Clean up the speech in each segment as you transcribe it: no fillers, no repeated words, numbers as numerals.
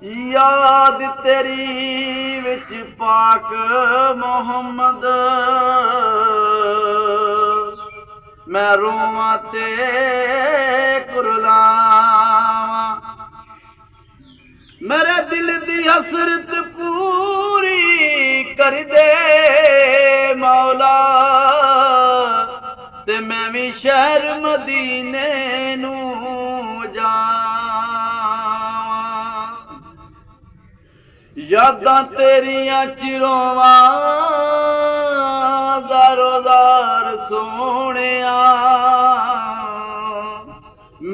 याद तेरी विच पाक मोहम्मद मैं रोवां ते कुरलावां। मेरे दिल दी हसरत पूरी कर दे मौला ते मैं भी शहर मदीने नू जावां। यादां तेरियां चिरोवां ज़ारो ज़ार सोहणिया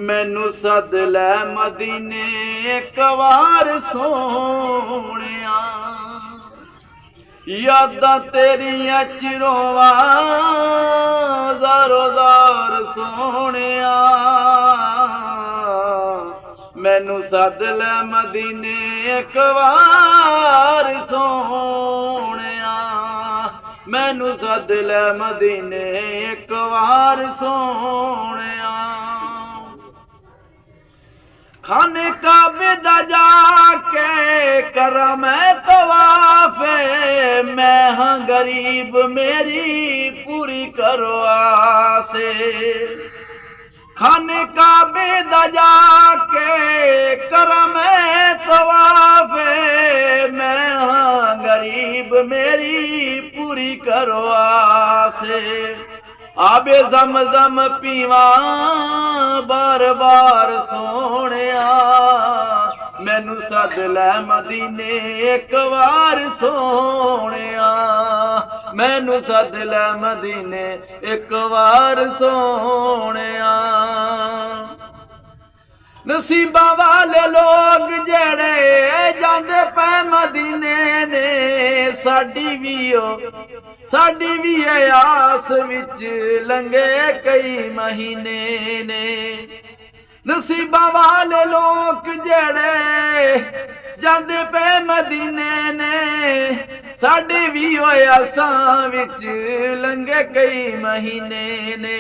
मैनू सद लै मदीने एक वार सोहणिया। यादां तेरियां चिरोवां ज़ारो ज़ार सोहणिया मैनू सद लै मदीने एक वार सोहणिया मैनू सद लै मदीने एक वार सोहणिया। खाने काबे दा जाके करा मैं तवाफे मैं हाँ गरीब मेरी पूरी करो आसे। खाने काबे दा जाके करा मैं तवाफे मैं हाँ गरीब मेरी पूरी करो आसे। आबे ज़म-ज़म पीवा बार बार सोहणिया मैनू सद लै मदीने एक वार सोहणिया मैनू सद लै मदीने एक वार सोहणिया। नसीबा वाले लोग जेड़े जांदे पै मदीने ने साडी भी आस विच लंघे कई महीने ने। नसीबा वाले लोग जेड़े जांदे पे मदीने ने साडी भी आसां विच लंघे कई महीने ने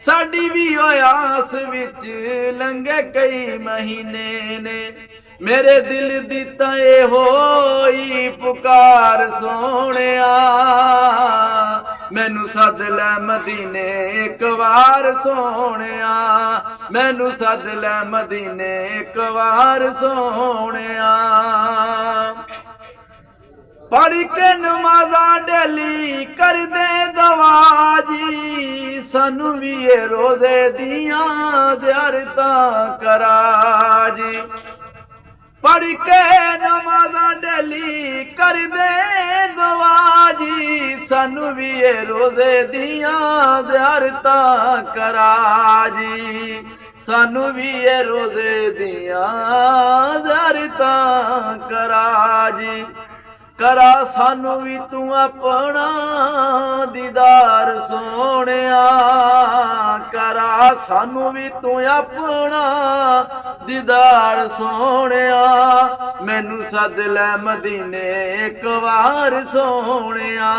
साडी भी आस विच लंघे कई महीने ने। मेरे दिल दी तां होई पुकार सोहणिया मैनू सद लै मदीने एक वार सोहणिया मैनू सद लै मदीने एक वार सोहणिया। पढ़ के नमाज़ा डेली कर दे दुआ जी सानू भी ये रोज़े दियां ज़ियारतां करा जी। पढ़ के नमाज़ा डेली कर दे दुआ जी सानू भी ये रोज़े दियां ज़ियारतां करा जी सानू भी ये रोज़े दियां ज़ियारतां करा जी। करा सानू भी तू अपना दीदार सोहणिया करा सानू भी तू अपना दीदार सोहणिया मैनू सद लै मदीने एक वार सोहणिया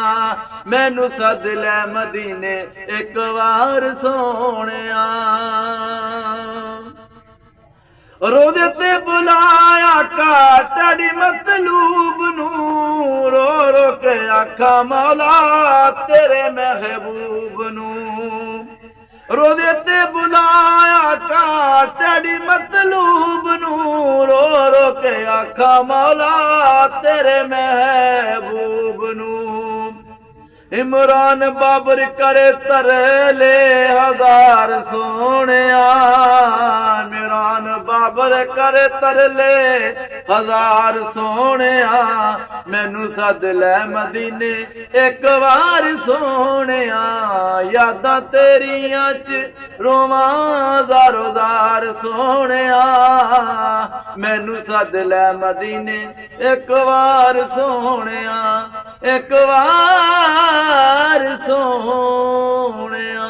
मैनू सद लै मदीने एक वार सोहणिया। रोज़े ते बुलाया काटड़ी मतलूब नू रो रो के आखा मौला तेरे महबूब नू। रोज़े ते बुलाया काटड़ी मतलूब नू रो रो के आखा मौला तेरे महबूब नू। इमरान बाबर करे तरले हजार सोहणिया इमरान बाबर करे तरले हजार सोहणिया मैनू सद लै मदीने एक वार सोहणिया। यादां तेरियां च रोवां ज़ारो ज़ार सोहणिया मैनू सद लै मदीने एक वार सोहणिया एक वार सोहणिया।